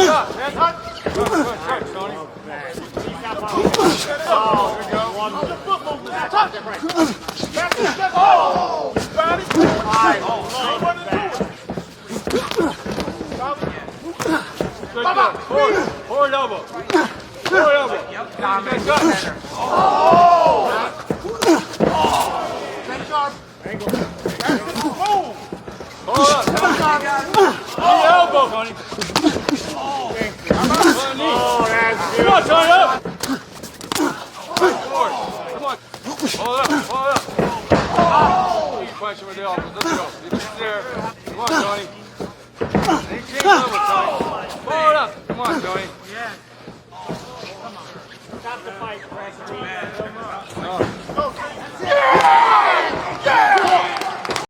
up. Hands up. Good, Tony. Oh, there you go. Oh, Paddy. Good. Forward elbow. Forward elbow. Good shot. Oh! Good job. Angle. Oh! Hold up. The elbow, Tony. Oh, that's good. Come on, Tony, up. Forward. Come on. Hold up. Oh! Punch him with the elbow. Let's go. Get there. Come on, Tony.